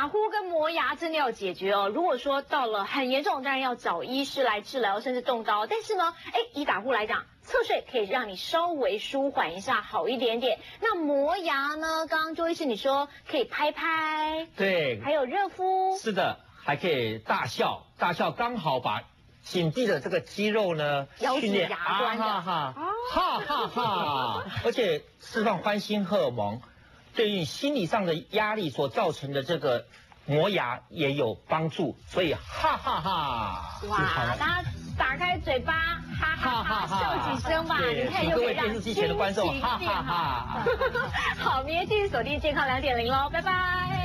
打呼跟磨牙真的要解决哦。如果说到了很严重，当然要找医师来治疗，甚至动刀。但是呢，以打呼来讲，侧睡可以让你稍微舒缓一下，好一点点。那磨牙呢？刚刚周医师你说可以拍拍，对，还有热敷，是的，还可以大笑，大笑刚好把紧闭的这个肌肉呢训练牙关的，哈哈哈，而且释放欢欣荷尔蒙，对于心理上的压力所造成的这个磨牙也有帮助，所以哈哈哈！哇，大家打开嘴巴，哈哈哈，笑几声吧，你看就可以让心情变好。哈哈哈！好，明天继续锁定健康2.0喽，拜拜。